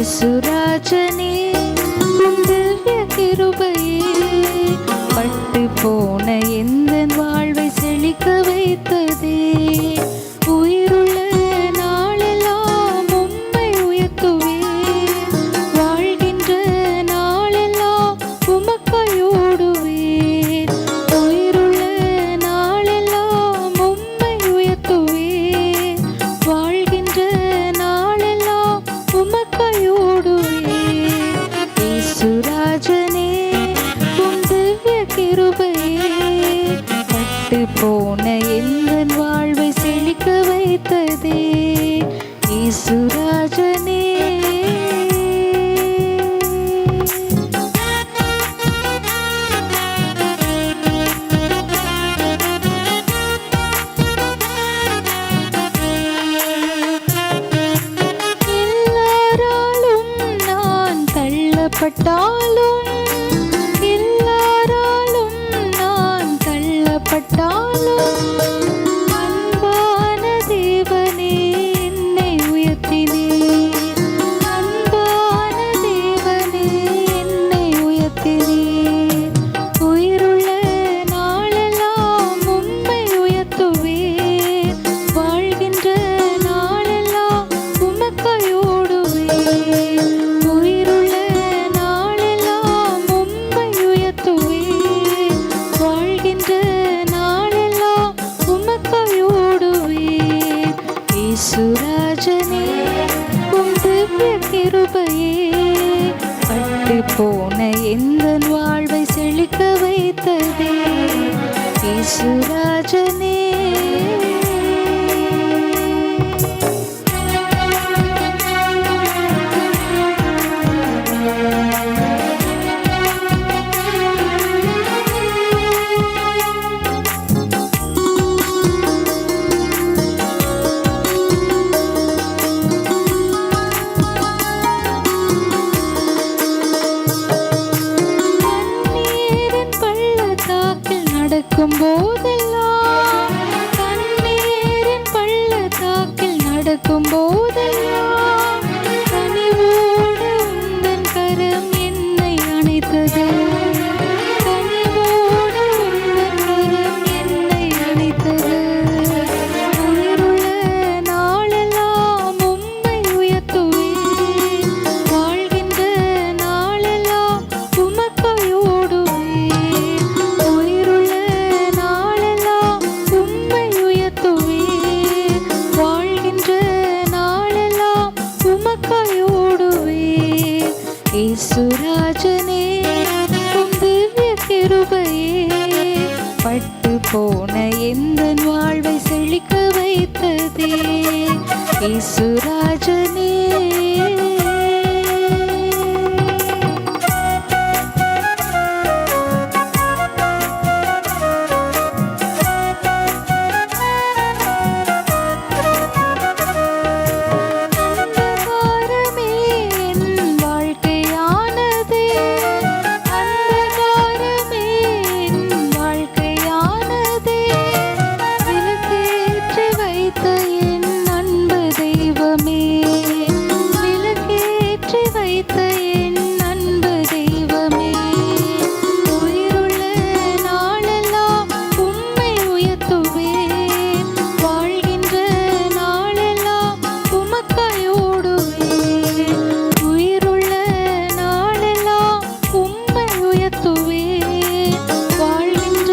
இயேசுராஜனே உம் திவ்ய கிருபையே பட்டு போன எந்தன் வாழ்வை செழிக்க வைத்ததே. உயிருள்ள நாளெல்லாம் உம்மை உயர்த்துவேன், வாழ்கின்ற நாளெல்லாம் உமக்காய் ஓடுவேன். உயிருள்ள நாளெல்லாம் உம்மை உயர்த்துவேன், வாழ்கின்ற நாளெல்லாம் உமக்காய் ஓடுவேன். இயேசுராஜனே உம் திவ்ய கிருபையே பட்டு போன எந்தன் வாழ்வை செழிக்க வைத்ததே. இயேசுராஜனே எல்லாராலும் நான் தள்ளப்பட்டாலும், எல்லாராலும் நான் தள்ளப்பட்டாலும், அன்பான தேவனே என்னை உயர்த்தினீர். அன்பான தேவனே என்னை உயர்த்தினீர். உயிருள்ள நாளெல்லாம் உம்மை உயர்த்துவேன், வாழ்கின்ற நாளெல்லாம் உமக்காய் ஓடுவேன். உயிருள்ள நாளெல்லாம் உம்மை உயர்த்துவேன், வாழ்கின்ற நாளெல்லாம் உமக்காய் ஓடுவேன். இயேசுராஜனே உம் திவ்ய கிருபையே பட்டு போன எந்தன் வாழ்வை செழிக்க வைத்ததே. இயேசுராஜனே கண்ணீரின் பள்ளத்தாக்கில் நடக்கும் போதெல்லாம், கண்ணீரின் பள்ளத்தாக்கில் நடக்கும் போதெல்லாம், கனிவோடு உந்தன் கரம் என்னை அணைத்தது. கனிவோடு உந்தன் கரம் என்னை அணைத்தது. உயிருள்ள நாளெல்லாம் உம்மை உயர்த்துவேன், வாழ்கின்ற நாளெல்லாம் உமக்காய் ஓடுவேன். உயிருள்ள நாளெல்லாம் உம்மை உயர்த்துவேன், வாழ்கின்ற நாளெல்லாம் உமக்காய் ஓடுவேன். இயேசுராஜனே உம் திவ்ய கிருபையே பட்டு போன எந்தன் வாழ்வை செழிக்க வைத்ததே. இயேசுராஜனே அந்தகாரமே என் வாழ்க்கையானதே, அந்தகாரமே என் வாழ்க்கையானதே, விளக்கேற்றி வைத்த என் அன்பு தெய்வமே, விளக்கேற்றி வைத்த என் அன்பு தெய்வமே. உயிருள்ள நாளெல்லாம் உம்மை உயர்த்துவேன், வாழ்கின்ற நாளெல்லாம் உமக்காய் ஓடுவேன். உயிருள்ள நாளெல்லாம் உம்மை உயர்த்துவேன், வாழ்கின்ற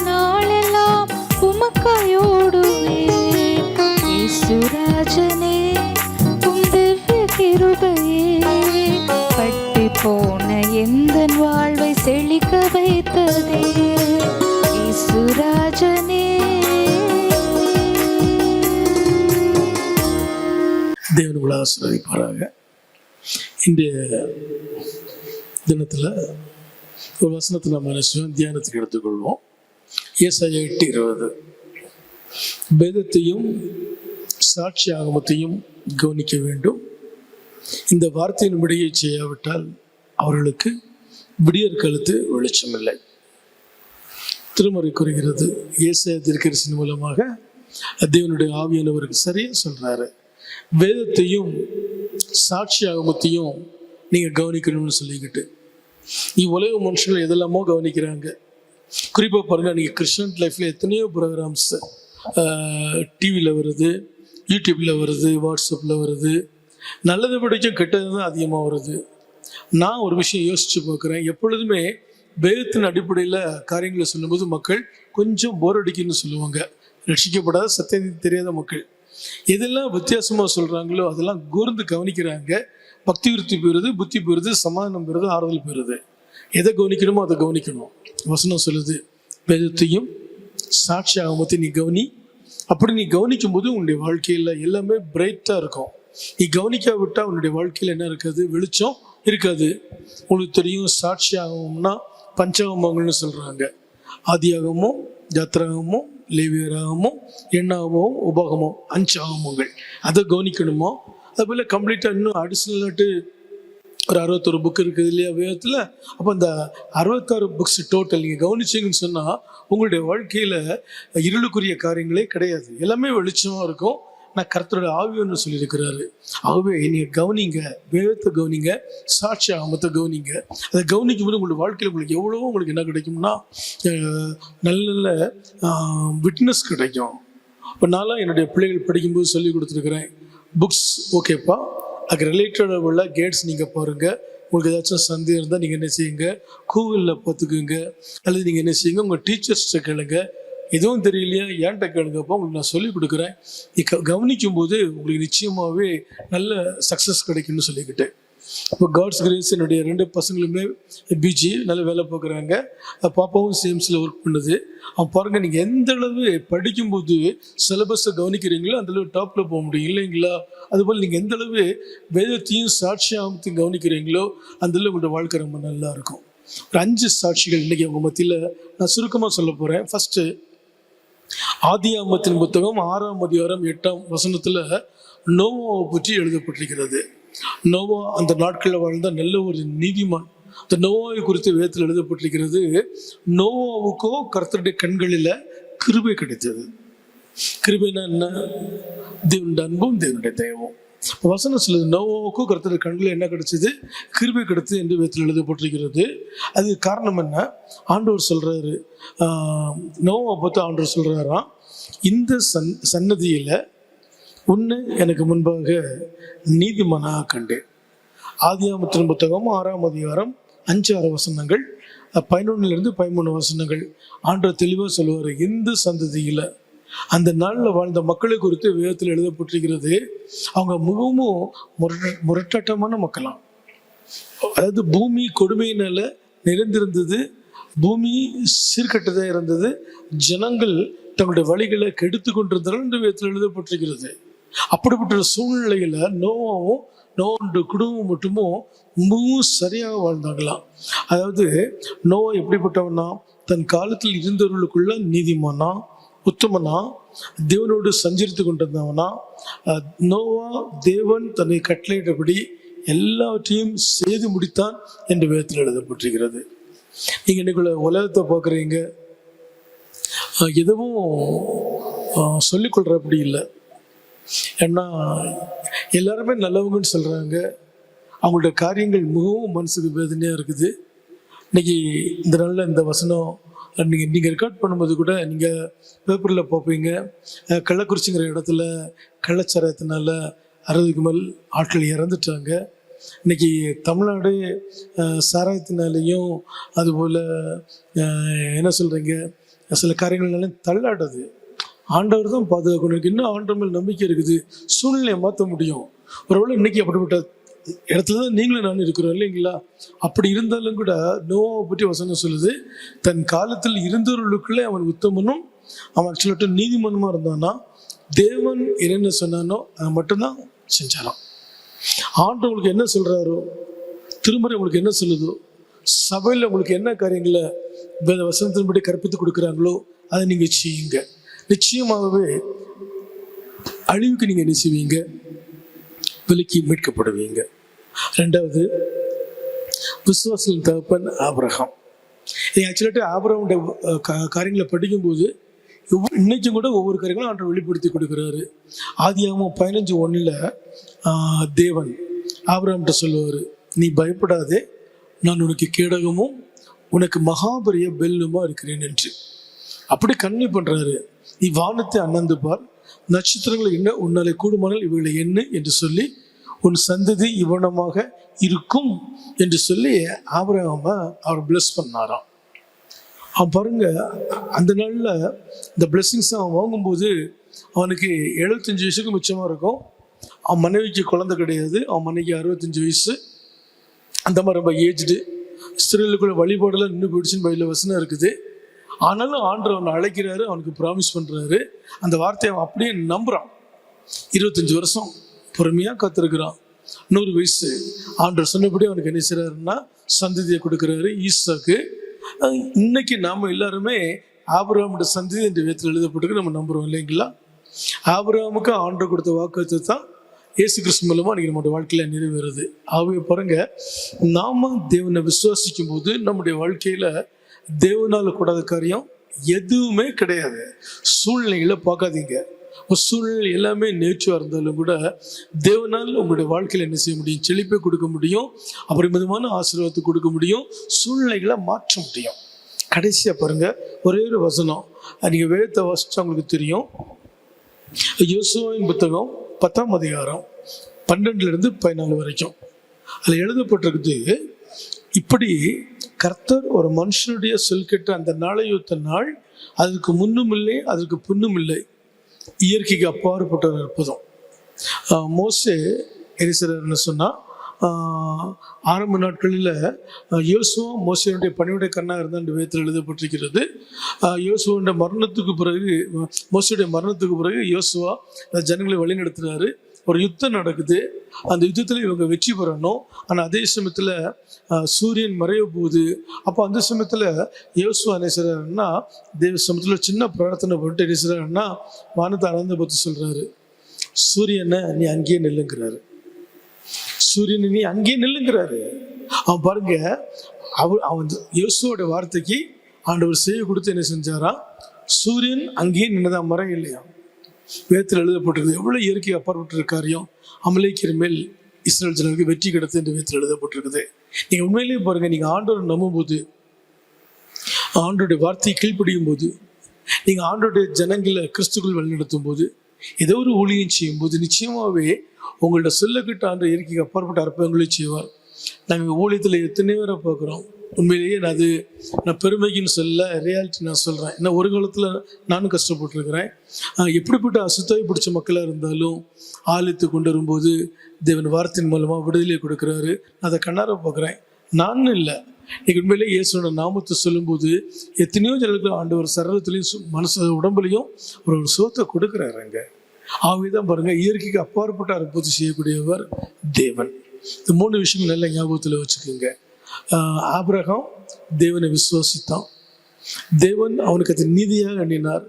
நாளெல்லாம் உமக்காய் ஓடுவேன். இயேசுராஜனே உம் திவ்ய கிருபையே பட்டு போன எந்தன் வாழ்வை செழிக்க வைத்ததே. இயேசுராஜனே தேவன் உங்களை ஆசீர்வதிப்பாராக. இன்றைய தினத்தில் ஒரு வசனத்தை நம்ம நினைச்சோம், தியானத்துக்கு எடுத்துக்கொள்வோம். ஏசாயா 8:20. வேதத்தையும் சாட்சி ஆகமத்தையும் கவனிக்க வேண்டும், இந்த வார்த்தையின் விடையை செய்யாவிட்டால் அவர்களுக்கு விடியற் காலத்து வெளிச்சமில்லை. திருமறை கூறுகிறது. ஏசாயா தீர்க்கதரிசியின் மூலமாக தேவனுடைய ஆவியானவருக்கு சரியா சொல்றாரு. வேதத்தையும் சாட்சி ஆகமத்தையும் நீங்கள் கவனிக்கணும்னு சொல்லிக்கிட்டு உலக மனுஷர்கள் எதெல்லாமோ கவனிக்கிறாங்க. குறிப்பாக பாருங்கள், நீங்கள் கிறிஸ்டியன் லைஃப்பில் எத்தனையோ ப்ரோக்ராம்ஸ் டிவியில் வருது, யூடியூப்பில் வருது, வாட்ஸ்அப்பில் வருது. நல்லதை படிக்கும் கெட்டது தான் அதிகமாக வருது. நான் ஒரு விஷயம் யோசித்து பார்க்குறேன். எப்பொழுதுமே வேதத்தின் அடிப்படையில் காரியங்களை சொல்லும்போது மக்கள் கொஞ்சம் போர் அடிக்குன்னு சொல்லுவாங்க. ரட்சிக்கப்படாத சத்தியம் தெரியாத மக்கள் எதெல்லாம் வித்தியாசமாக சொல்கிறாங்களோ அதெல்லாம் கூர்ந்து கவனிக்கிறாங்க. பக்தி விருத்தி பெறுது, புத்தி பெறுது, சமாதானம் பெறுது, ஆறுதல் பெறுது. எதை கவனிக்கணுமோ அதை கவனிக்கணும். வசனம் சொல்லுது, வேதத்தையும் சாட்சி ஆகமத்தை நீ கவனி. அப்படி நீ கவனிக்கும் போது உன்னுடைய வாழ்க்கையில் எல்லாமே பிரைட்டாக இருக்கும். நீ கவனிக்காவிட்டால் உன்னுடைய வாழ்க்கையில் என்ன இருக்காது? வெளிச்சம் இருக்காது. உங்களுக்கு தெரியும், சாட்சி ஆகமம்னா பஞ்சாகமங்கள்னு சொல்கிறாங்க. ஆதியாகமும், யாத்திராகமும், லேவியராகமும், எண்ணாகமும், உபாகமும், 5 ஆகமங்கள். அதை கவனிக்கணுமோ. அதுபோல் கம்ப்ளீட்டாக இன்னும் அடிஷ்னலாட்டு ஒரு 61 புக் இருக்குது இல்லையா வேதத்தில். அப்போ அந்த 66 புக்ஸ் டோட்டல் நீங்கள் கவனிச்சிங்கன்னு சொன்னால் உங்களுடைய வாழ்க்கையில் இருளுக்குரிய காரியங்களே கிடையாது. எல்லாமே வெளிச்சமாக இருக்கும். நான் கர்த்தரோட ஆவியன்னு சொல்லியிருக்கிறாரு. ஆகவே நீங்கள் கவனிங்க, வேதத்தை கவனிங்க, சாட்சி ஆகமத்தை கவனிங்க. அதை கவனிக்கும் போது உங்களுடைய வாழ்க்கையில் உங்களுக்கு எவ்வளவோ உங்களுக்கு என்ன கிடைக்கும்னா நல்ல நல்ல விட்னஸ் கிடைக்கும். இப்போ நான்லாம் என்னுடைய பிள்ளைகள் படிக்கும்போது சொல்லி கொடுத்துருக்குறேன். புக்ஸ் ஓகேப்பா, அதுக்கு ரிலேட்டடாக உள்ள கேட்ஸ் நீங்கள் பாருங்கள். உங்களுக்கு ஏதாச்சும் சந்தேகம் இருந்தால் நீங்கள் என்ன செய்யுங்க, கூகுளில் பார்த்துக்குங்க. அல்லது நீங்கள் என்ன செய்யுங்க, உங்கள் டீச்சர்ஸ்கிட்ட கேளுங்க. எதுவும் தெரியலையா ஏன்ட்ட கேளுங்கப்போ, உங்களுக்கு நான் சொல்லிக் கொடுக்குறேன். நீ கவனிக்கும் போது உங்களுக்கு நிச்சயமாகவே நல்ல சக்ஸஸ் கிடைக்கும்னு சொல்லிக்கிட்டேன். இப்போ காட்ஸ் கிரேஸ் என்னுடைய 2 பசங்களுமே பிஜி நல்ல வேலை பார்க்குறாங்க. பாப்பாவும் சிஎம்சியில் ஒர்க் பண்ணுது. அவன் பாருங்கள், நீங்கள் எந்த அளவு படிக்கும்போது சிலபஸை கவனிக்கிறீங்களோ அந்தளவு டாப்பில் போக முடியும் இல்லைங்களா? அதுபோல் நீங்கள் எந்த அளவு வேதத்தையும் சாட்சி ஆகமத்தையும் கவனிக்கிறீங்களோ அந்தளவு உங்களோட வாழ்க்கை ரொம்ப நல்லா இருக்கும். ஒரு 5 சாட்சிகள் இன்றைக்கி அவங்க மத்தியில் நான் சுருக்கமாக சொல்ல போகிறேன். ஃபஸ்ட்டு, ஆதியாகமத்தின் புத்தகம் 6ஆம் அதிகாரம் 8ஆம் வசனத்தில் நோவாவை பற்றி எழுதப்பட்டிருக்கிறது. நோவா அந்த நாட்களில் வாழ்ந்த நல்ல ஒரு நீதிமான். இந்த நோவாவை குறித்து வேதத்தில் எழுதப்பட்டிருக்கிறது. நோவாவுக்கோ கர்த்தருடைய கண்களில் கிருபை கிடைத்தது. கிருபைனா என்ன? தேவனுடைய அன்பும் தேவனுடைய தயவும். வசனம் சொல்லுது, நோவாவுக்கோ கர்த்தருடைய கண்களில் என்ன கிடைச்சது? கிருபை கிடைத்தது என்று வேதத்தில் எழுதப்பட்டிருக்கிறது. அது காரணம் என்ன? ஆண்டவர் சொல்கிறாரு, நோவாவை பார்த்து ஆண்டவர் சொல்கிறாராம், இந்த சன்னதியில் உன்னை எனக்கு முன்பாக நீதிமானாக கண்டேன். ஆதியாகமத்தின் புத்தகம் 6ஆம் அதிகாரம் 5-6 வசனங்கள், 11லிருந்து 13 வசனங்கள். ஆண்டவர் தெளிவாக சொல்லுவார், இந்த சந்ததியில் அந்த நாளில் வாழ்ந்த மக்களை குறித்து வேதத்தில் எழுதப்பட்டிருக்கிறது. அவங்க மிகவும் முரட்டாட்டமான மக்களாம். அதாவது பூமி கொடுமையினால நிறைந்திருந்தது, பூமி சீர்கட்டதாக இருந்தது, ஜனங்கள் தங்களுடைய வழிகளை கெடுத்து கொண்டிருந்தார்கள் என்று வேதத்தில் எழுதப்பட்டிருக்கிறது. அப்படிப்பட்ட சூழ்நிலையில் நோவாவும் நோவாவுடைய குடும்பம் மட்டுமோ மிகவும் சரியாக வாழ்ந்தாங்களாம். அதாவது நோவா எப்படிப்பட்டவனா? தன் காலத்தில் இருந்தவர்களுக்குள்ள நீதிமானா, உத்தமனா, தேவனோடு சஞ்சரித்து கொண்டிருந்தவனா. நோவா தேவன் தன்னை கட்டளையிட்டபடி எல்லாவற்றையும் செய்து முடித்தான் என்று வேதத்தில் எழுதப்பட்டிருக்கிறது. நீங்கள் இன்னைக்குள்ள உலகத்தை பார்க்குறீங்க, எதுவும் சொல்லிக்கொள்கிற அப்படி இல்லை. ஏன்னா எல்லாருமே நல்லவங்கன்னு சொல்கிறாங்க. அவங்களோட காரியங்கள் மிகவும் மனசுக்கு வேதனையாக இருக்குது. இன்றைக்கி இந்த நாளில் இந்த வசனம் நீங்கள் ரெக்கார்ட் பண்ணும்போது கூட நீங்கள் பேப்பரில் பார்ப்பீங்க. கள்ளக்குறிச்சிங்கிற இடத்துல கள்ளச்சாராயத்தினால 60க்கு மேல் ஆட்கள் இறந்துட்டாங்க. இன்றைக்கி தமிழ்நாடு சாராயத்தினாலேயும் அதுபோல் என்ன சொல்கிறீங்க, சில காரியங்கள்னாலும் தள்ளாடுது. ஆண்டவர் தான் பாதுகாக்கணும். எனக்கு இன்னும் ஆண்டவர் மேல் நம்பிக்கை இருக்குது. சூழ்நிலையை மாற்ற முடியும். ஒருவேளை இன்றைக்கி அப்படிப்பட்ட இடத்துல தான் நீங்களும் நான் இருக்கிறோம் இல்லைங்களா? அப்படி இருந்தாலும் கூட நோவாவை பற்றி வசனம் சொல்லுது, தன் காலத்தில் இருந்தவர்களுக்குள்ளே அவன் உத்தமனும் அவன் ஆக்சுவலாக நீதிமன்றமாக இருந்தானா, தேவன் என்னென்ன சொன்னானோ அதை மட்டும்தான் செஞ்சாராம். ஆண்டவர் உங்களுக்கு என்ன சொல்கிறாரோ, திருமறை உங்களுக்கு என்ன சொல்லுதோ, சபையில் உங்களுக்கு என்ன காரியங்களை வேத வசனத்தின்படி கற்பித்து கொடுக்குறாங்களோ அதை நீங்கள் செய்யுங்க. நிச்சயமாகவே அழிவுக்கு நீங்கள் என்ன செய்வீங்க? விலைக்கு மீட்கப்படுவீங்க. 2வது, விசுவாசிகளின் தகப்பன் ஆபிரகாம். ஆக்சுவலாக ஆபிரகாமுடைய காரியங்களை படிக்கும்போது இன்னைக்கும் கூட ஒவ்வொரு காரியங்களும் ஆண்டவர் வெளிப்படுத்தி கொடுக்குறாரு. ஆதியாகமம் 15:1 தேவன் ஆபிரகாம்கிட்ட சொல்லுவார், நீ பயப்படாதே, நான் உனக்கு கேடகமும் உனக்கு மகாபரிய பெல்லுமா இருக்கிறேன் என்று. அப்படி கண்ணி பண்றாரு. நீ வானத்தை அண்ணந்து பார், நட்சத்திரங்களை என்ன உன்னாலே கூடுமானால் இவைகளை என்ன என்று சொல்லி உன் சந்ததி இவனமாக இருக்கும் என்று சொல்லி ஆபிரகாம அவர் பிளஸ் பண்ணாராம். அவன் பாருங்க, அந்த நாளில் இந்த பிளெஸ்ஸிங்ஸ் அவன் வாங்கும்போது அவனுக்கு 75 வயசுக்கு மிச்சமாக இருக்கும். அவன் மனைவிக்கு குழந்தை கிடையாது, அவன் மனைவிக்கு 65 வயசு, அந்த மாதிரி ரொம்ப ஏஜ்டு. இஸ்ரேலுக்குள்ள வழிபாடெல்லாம் நின்று போயிடுச்சுன்னு பைபிள்ல வசனம் இருக்குது. ஆனாலும் ஆண்டவர் அவனை அழைக்கிறாரு, அவனுக்கு ப்ராமிஸ் பண்ணுறாரு. அந்த வார்த்தையை அவன் அப்படியே நம்புகிறான். 25 வருஷம் பொறுமையாக காத்திருக்கிறான். 100 வயசு ஆண்டவர் சொன்னபடி அவனுக்கு என்ன செய்கிறாருன்னா சந்ததியை கொடுக்குறாரு, ஈசாக்கு. இன்னைக்கு நாம் எல்லாருமே ஆபிரகாமோட சந்ததி என்ற வேதத்தில் எழுதப்பட்டிருக்கு, நம்ம நம்புகிறோம் இல்லைங்களா? ஆபிரகாமுக்கு ஆண்டவர் கொடுத்த வாக்குறுத்தத்தை தான் இயேசு கிறிஸ்து மூலமாக அன்றைக்கி நம்முடைய வாழ்க்கையில் நிறைவேறுது. ஆகவே பாருங்க, நாம தேவனை விசுவாசிக்கும் போது நம்முடைய வாழ்க்கையில் தேவனால் கூடாத காரியம் எதுவுமே கிடையாது. சூழ்நிலைகளை பார்க்காதீங்க. சூழ்நிலை எல்லாமே நேச்சுவாக இருந்தாலும் கூட தேவனால் உங்களுடைய வாழ்க்கையில் என்ன செய்ய முடியும்? செழிப்பை கொடுக்க முடியும், அபரிமிதமான ஆசீர்வாதத்தை கொடுக்க முடியும், சூழ்நிலைகளை மாற்ற முடியும். கடைசியாக பாருங்க, ஒரே ஒரு வசனம் நீங்கள் வேதத்தை வாசிச்சா உங்களுக்கு தெரியும். யோசுவாவின் புத்தகம் 10ஆம் அதிகாரம் 12 - 14 வரைக்கும் அதில் எழுதப்பட்டிருக்குது. இப்படி கர்த்தர் ஒரு மனுஷனுடைய சொல் கேட்ட அந்த நாளையொத்த நாள் அதுக்கு முன்னும் இல்லை அதற்கு பின்னும் இல்லை, இயற்கைக்கு அப்பாற்பட்ட ஒரு அற்புதம். மோசே என்ன செய்றாருன்னு சொன்னால், ஆரம்ப நாட்களில் யோசுவா மோசேனுடைய பணியுடைய கண்ணாக இருந்தால் வேதத்தில் எழுதப்பட்டிருக்கிறது. யோசுவாவுடைய மரணத்துக்கு பிறகு, மோசேயுடைய மரணத்துக்கு பிறகு யோசுவா ஜனங்களை வழிநடத்துகிறாரு. ஒரு யுத்தம் நடக்குது. அந்த யுத்தத்தில் இவங்க வெற்றி பெறணும். ஆனால் அதே சமயத்தில் சூரியன் மறைய போகுது. அப்போ அந்த சமயத்தில் யோசுவா என்ன செய்கிறாருன்னா தேவ சமயத்தில் சின்ன பிரார்த்தனை பண்ணிட்டு என்ன செய்கிறாருன்னா வானத்தை அளந்து பார்த்து சொல்கிறாரு, சூரியனை நீ அங்கேயே நில்லுங்கிறாரு. சூரியனை நீ அங்கேயே நில்லுங்கிறாரு. அவன் பாருங்க, அவன் யோசுவோட வார்த்தைக்கு ஆண்டவர் செய்ய கொடுத்து என்ன செஞ்சாரா, சூரியன் அங்கேயே நின்னதான், மரம் இல்லையா. வேதத்தில் எழுதப்பட்டிருக்கு. எவ்வளோ இயற்கை அப்பாற்பட்ட காரியம். அமலேக்கிற மேல் இஸ்ரேல் ஜனங்களுக்கு வெற்றி கிடைத்து என்று வேதத்தில் எழுதப்பட்டிருக்குது. நீங்கள் உண்மையிலேயே பாருங்கள், நீங்கள் ஆண்டவரை நம்பும்போது, ஆண்டோடைய வார்த்தையை கீழ்ப்படியும் போது, நீங்கள் ஆண்டோடைய ஜனங்களை கிறிஸ்துக்குள் வழிநடத்தும் போது, ஏதோ ஒரு ஊழியம் செய்யும் போது நிச்சயமாகவே உங்கள்ட்ட சொல்லக்கிட்ட ஆண்டு இயற்கைக்கு அப்பாற்பட்ட அற்புதங்களையும் செய்வார். நாங்கள் ஊழியத்தில் எத்தனை பேரை பார்க்குறோம். உண்மையிலேயே நான் பெருமைக்குன்னு சொல்ல, ரியாலிட்டி நான் சொல்கிறேன். ஏன்னா ஒரு காலத்தில் நானும் கஷ்டப்பட்டுருக்கிறேன். எப்படிப்பட்ட அசுத்தாய் பிடிச்ச மக்களாக இருந்தாலும் ஆலயத்தை கொண்டு வரும்போது தேவன் வார்த்தையின் மூலமாக விடுதலை கொடுக்குறாரு. நான் அதை கண்ணார பார்க்குறேன். நானும் இல்லை, இன்னைக்கு உண்மையிலேயே இயேசுவோட நாமத்தை சொல்லும்போது எத்தனையோ ஜனங்களுக்கு ஆண்டவர் சரீரத்துலேயும் மனசு உடம்புலையும் ஒரு சுகத்தை கொடுக்குறாருங்க. ஆகவே தான் பாருங்கள், இயற்கைக்கு அப்பாற்பட்ட அற்புதத்தை செய்யக்கூடியவர் தேவன். இந்த 3 விஷயங்கள் நல்ல ஞாபகத்தில் வச்சுக்கோங்க. ஆபிரகாம் தேவனை விசுவாசித்தான். தேவன் அவனுக்கு அது நீதியாக எண்ணினார்.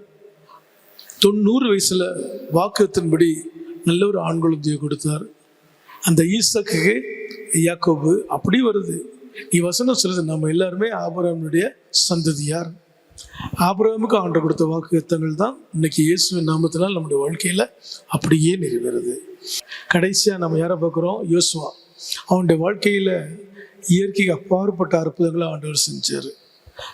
90 வயசுல வாக்குத்தின்படி நல்ல ஒரு ஆண் குழந்தையை கொடுத்தார். அந்த ஈசாக்குக்கு யாக்கோபு அப்படி வருது. நீ வசனம் சொல்லுது, நம்ம எல்லாருமே ஆபிரகாமுடைய சந்ததியார். ஆபிரகாமுக்கு ஆண்டவர் கொடுத்த வாக்குத்தங்கள் தான் இன்னைக்கு இயேசுவின் நாமத்தினால் நம்முடைய வாழ்க்கையில் அப்படியே நிறைவேறுது. கடைசியாக நம்ம யாரை பார்க்குறோம்? யோசுவா. அவனுடைய வாழ்க்கையில் இயற்கைக்கு அப்பாற்பட்ட அற்புதங்களை ஆண்டவர் செஞ்சார்.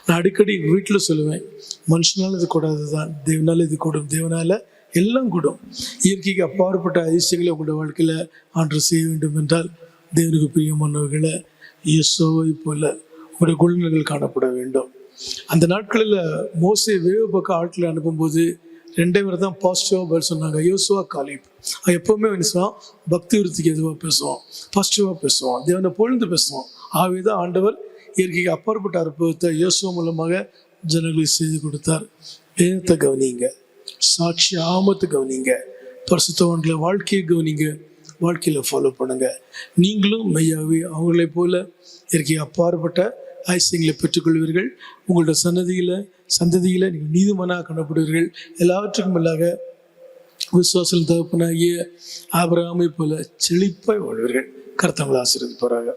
நான் அடிக்கடி வீட்டில் சொல்லுவேன், மனுஷனால் இது கூடாது தான், தேவனால் இது கூடும், தேவனால் எல்லாம் கூடும். இயற்கைக்கு அப்பாற்பட்ட அதிசயங்களை உங்களுடைய வாழ்க்கையில் ஆண்டவர் செய்ய வேண்டும் என்றால் தேவனுக்கு பிரியமானவர்களை இயேசுவை போல உங்களுடைய குழந்தைகள் காணப்பட வேண்டும். அந்த நாட்களில் மோசே வேவு பக்கம் ஆட்களை அனுப்பும்போது 2 பேர் தான் பாசிட்டிவாக பதில் சொன்னாங்க. யோசுவா, காலேப். எப்போவுமே என்ன சொல்லுவான்? பக்தி விருத்திக்கு எதுவாக பேசுவான், பாசிட்டிவாக பேசுவான், தேவனை பொழுது பேசுவான். ஆகவே தான் ஆண்டவர் இயற்கைக்கு அப்பாற்பட்ட அற்புதத்தை யோசுவா மூலமாக ஜனங்களுக்கு செய்து கொடுத்தார். வேதத்தை கவனிங்க, சாட்சி ஆமத்தை கவனிங்க, பரிசுத்தவான்களை வாழ்க்கையை கவனிங்க, வாழ்க்கையில் ஃபாலோ பண்ணுங்க. நீங்களும் மெய்யாகவே அவங்களை போல இயற்கைக்கு அப்பாற்பட்ட ஐசியங்களை பெற்றுக்கொள்வீர்கள். உங்களோட சந்ததியில் நீங்கள் நீதிமானாக காணப்படுவீர்கள். எல்லாவற்றுக்கும் மேலாக விசுவாசத்தில் தகப்பனாகிய ஆபிரகாமை போல செழிப்பாய் வாழ்வீர்கள். கர்த்தர் உங்களை ஆசீர்வதிப்பாராக.